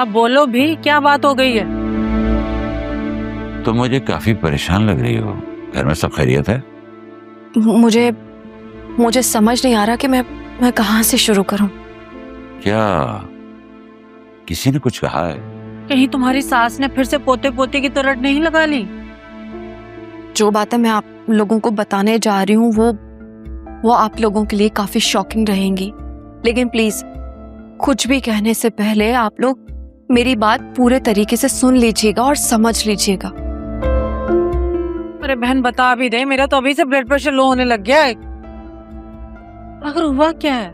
अब बोलो भी, क्या बात हो गई है? तो मुझे काफी परेशान लग रही हो। घर में सब खैरियत है? मुझे समझ नहीं आ रहा कि मैं कहाँ से शुरू करूं। क्या किसी ने कुछ कहा है? कहीं तुम्हारी सास ने फिर से पोते पोते की तरह नहीं लगा ली? जो बातें मैं आप लोगों को बताने जा रही हूँ वो आप लोगों के लिए काफी शॉकिंग रहेंगी, लेकिन प्लीज कुछ भी कहने से पहले आप लोग मेरी बात पूरे तरीके से सुन लीजिएगा और समझ लीजिएगा। अरे बहन बता भी दे, मेरा तो अभी से ब्लड प्रेशर लो होने लग गया है। आखिर हुआ क्या है?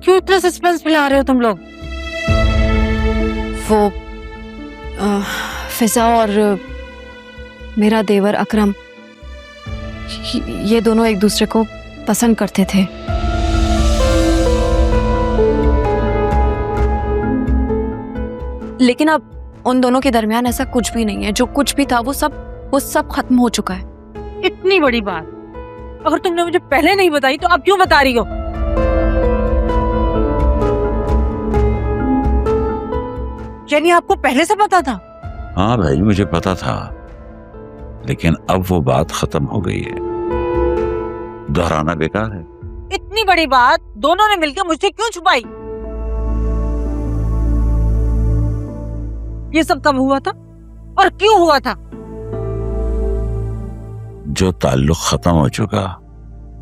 क्यों इतना सस्पेंस फैला रहे हो तुम लोग? वो फिजा और मेरा देवर अकरम, ये दोनों एक दूसरे को पसंद करते थे। लेकिन अब उन दोनों के दरमियान ऐसा कुछ भी नहीं है। जो कुछ भी था वो सब खत्म हो चुका है। इतनी बड़ी बात अगर तुमने मुझे पहले नहीं बताई तो अब क्यों बता रही हो? यानी आपको पहले से पता था? हाँ भाई, मुझे पता था, लेकिन अब वो बात खत्म हो गई है। दोहराना बेकार है। इतनी बड़ी बात दोनों ने मिलकर मुझसे क्यों छुपाई? ये सब कब हुआ था और क्यों हुआ था? जो ताल्लुक खत्म हो चुका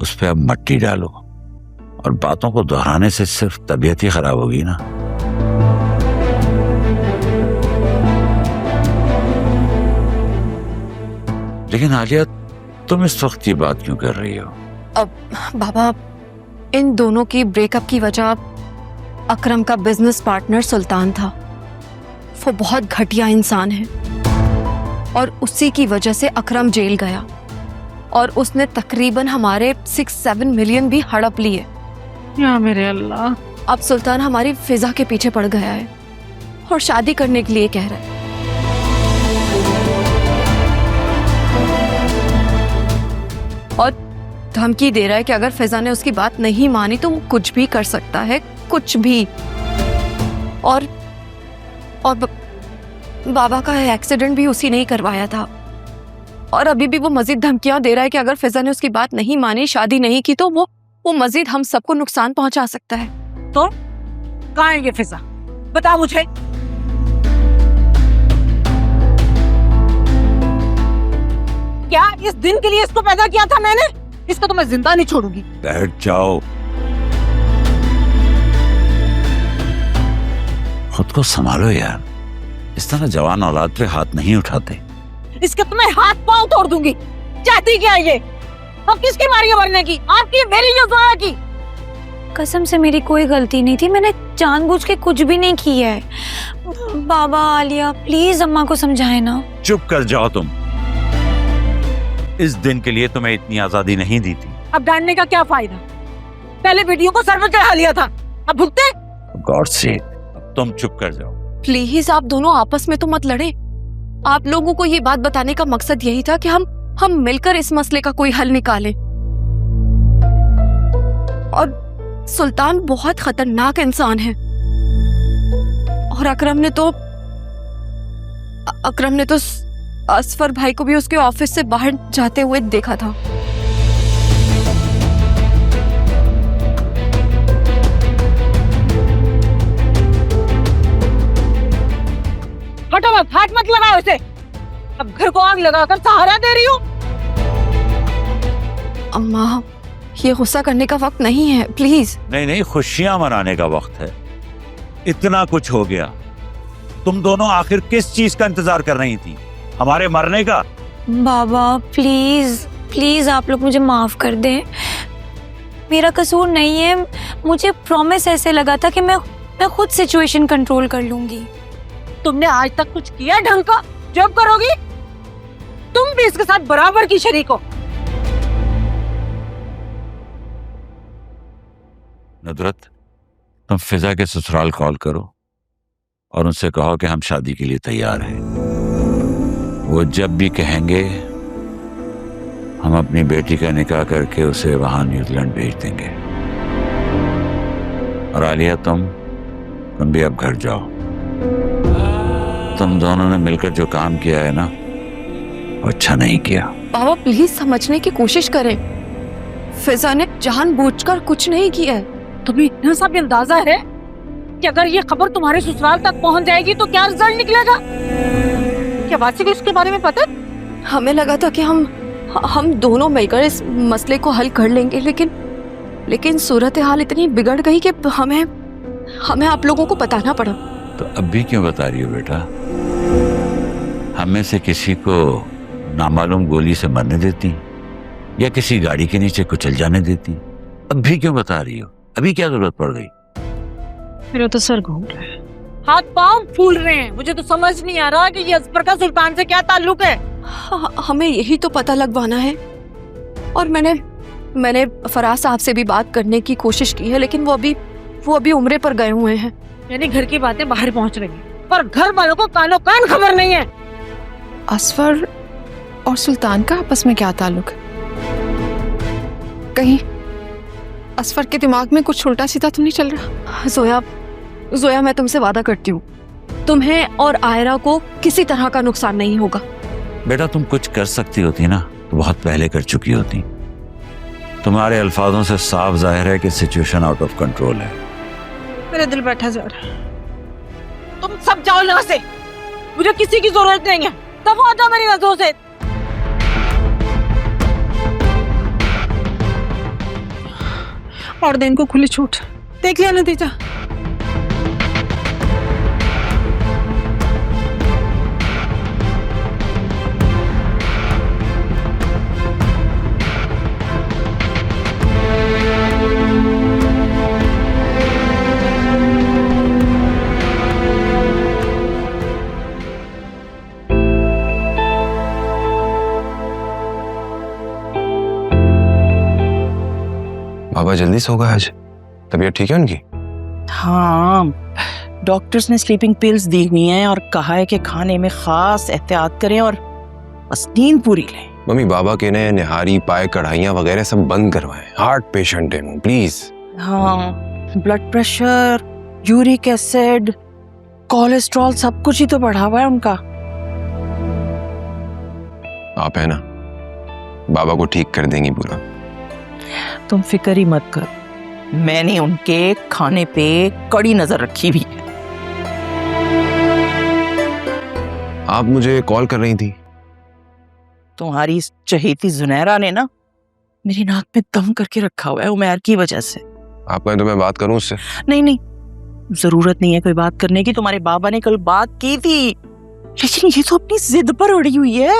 उस पे अब मट्टी डालो, और बातों को दोहराने से सिर्फ तबीयत ही खराब होगी ना। लेकिन आलिया, तुम इस वक्त ये बात क्यों कर रही हो? अब बाबा, इन दोनों की ब्रेकअप की वजह अकरम का बिजनेस पार्टनर सुल्तान था। वो बहुत घटिया इंसान है और उसी की वजह से अकरम जेल गया और उसने तकरीबन हमारे 6-7 मिलियन भी हड़प लिए। या मेरे अल्लाह। अब सुल्तान हमारी फिजा के पीछे पड़ गया है और शादी करने के लिए कह रहा है। और धमकी दे रहा है कि अगर फिजा ने उसकी बात नहीं मानी तो वो कुछ भी कर सकता है, कुछ भी। और बाबा का एक्सीडेंट भी उसी ने ही करवाया था। और अभी भी वो मजीद धमकियां दे रहा है कि अगर फिजा ने उसकी बात नहीं मानी, शादी नहीं की, तो वो मजीद हम सबको नुकसान पहुंचा सकता है। तो कहाँ है ये फिजा? बता मुझे। क्या इस दिन के लिए इसको पैदा किया था मैंने? इसको तो मैं जिंदा नहीं छोड़ूंगी। बैठ जाओ, खुद को संभालो यार। इस तरह जवान औलाद पे हाथ नहीं उठाते। इसके तो मैं हाथ पांव तोड़ दूंगी। चाहती क्या ये? अब किसकी मारी है मरने की? आपकी, मेरी या जोया की? कसम से मेरी कोई गलती नहीं थी, मैंने जानबूझ के कुछ भी नहीं किया है। बाबा, आलिया प्लीज अम्मा को समझाए ना। चुप कर जाओ तुम। इस दिन के लिए तुम्हें इतनी आजादी नहीं दी थी। अब डांटने का क्या फायदा? पहले बेटियों को सर पर चढ़ा लिया था, अब भुगते। गॉड से तुम चुप कर जाओ। प्लीज आप दोनों आपस में तो मत लड़े। आप लोगों को ये बात बताने का मकसद यही था कि हम मिलकर इस मसले का कोई हल निकालें। और सुल्तान बहुत खतरनाक इंसान है और अकरम ने तो असफर भाई को भी उसके ऑफिस से बाहर जाते हुए देखा था। हटो मत, हाथ मत लगाओ इसे। अब घर को आग लगाकर सहारा दे रही हूँ। अम्मा, ये गुस्सा करने का वक्त नहीं है, प्लीज। नहीं, खुशियां मनाने का वक्त है। इतना कुछ हो गया, तुम दोनों आखिर किस चीज का इंतजार कर रही थी? हमारे मरने का? बाबा प्लीज प्लीज आप लोग मुझे माफ कर दें, मेरा कसूर नहीं है। मुझे प्रॉमिस ऐसे लगा था कि मैं खुद सिचुएशन कंट्रोल कर लूंगी। तुमने आज तक कुछ किया ढंग का? जब करोगी तुम भी इसके साथ बराबर की शरीक हो। नुदरत, तुम फिजा के ससुराल कॉल करो और उनसे कहो कि हम शादी के लिए तैयार हैं। वो जब भी कहेंगे हम अपनी बेटी का निकाह करके उसे वहां न्यूजीलैंड भेज देंगे। और आलिया, तुम भी अब घर जाओ। तुम दोनों ने मिलकर जो काम किया है ना, वो अच्छा नहीं किया। बाबा प्लीज समझने की कोशिश करें, फिजा ने जानबूझकर कुछ नहीं किया है। तुम्हें इतना सा भी अंदाजा है कि अगर ये खबर तुम्हारे ससुराल तक पहुंच जाएगी तो क्या रिजल्ट निकलेगा? क्या वासी को इसके बारे में पता है? हमें लगा था कि हम दोनों मिलकर इस मसले को हल कर लेंगे, लेकिन सूरत हाल इतनी बिगड़ गई कि हमें आप लोगों को बताना पड़ा। तो अब भी क्यों बता रही हो बेटा? हमें से किसी को नामालूम गोली से मरने देती या किसी गाड़ी के नीचे कुचल जाने देती? अब भी क्यों बता रही हो? अभी क्या जरूरत पड़ गई? मेरा तो सर घूम रहा है, हाथ पांव फूल रहे हैं। मुझे तो समझ नहीं आ रहा कि ये असफर का सुल्तान से क्या ताल्लुक है। हमें यही तो पता लगवाना है, और मैंने फराज साहब से भी बात करने की कोशिश की है, लेकिन वो अभी उम्रे पर गए हुए हैं। यानी घर की बातें बाहर पहुंच रही हैं, पर घर वालों को कानो कान खबर नहीं है। असफर और सुल्तान का आपस में क्या ताल्लुक है? कहीं असफर के दिमाग में कुछ उल्टा सीधा तो नहीं चल रहा? जोया, मैं तुमसे वादा करती हूँ, तुम्हें और आयरा को किसी तरह का नुकसान नहीं होगा। बेटा तुम कुछ कर सकती होती ना, तो बहुत पहले कर चुकी होती। तुम्हारे अल्फाजों से साफ जाहिर है कि सिचुएशन आउट ऑफ कंट्रोल है। मेरा दिल बैठा जा रहा है। तुम सब जाओ यहाँ से, मुझे किसी की जरूरत नहीं है। दफा हो जाओ मेरी नजरों से। और दिन को खुली छूट, देख लिया नतीजा। बाबा जल्दी सो गए आज? तबीयत ठीक है उनकी? हाँ, डॉक्टर्स ने स्लीपिंग पिल्स दी हुई हैं और कहा है कि खाने में खास एहतियात करें और बस नींद पूरी लें। मम्मी बाबा के ने निहारी पाए कढ़ाइयाँ वगैरह सब बंद करवाएं। हार्ट पेशेंट है वो, प्लीज। हाँ, blood pressure, uric acid, cholesterol सब कुछ ही तो बढ़ा हुआ है उनका। आप है ना, बाबा को ठीक कर देंगी पूरा। तुम फिक्र ही मत कर, मैंने उनके खाने पे कड़ी नजर रखी हुई है। आप मुझे कॉल कर रही थी? तुम्हारी इस चहेती जुनैरा ने ना मेरी नाक में दम करके रखा हुआ है उमैर की वजह से। आप कहें तो मैं बात करूं उससे? नहीं, जरूरत नहीं है कोई बात करने की। तुम्हारे बाबा ने कल बात की थी, लेकिन ये तो अपनी जिद पर अड़ी हुई है।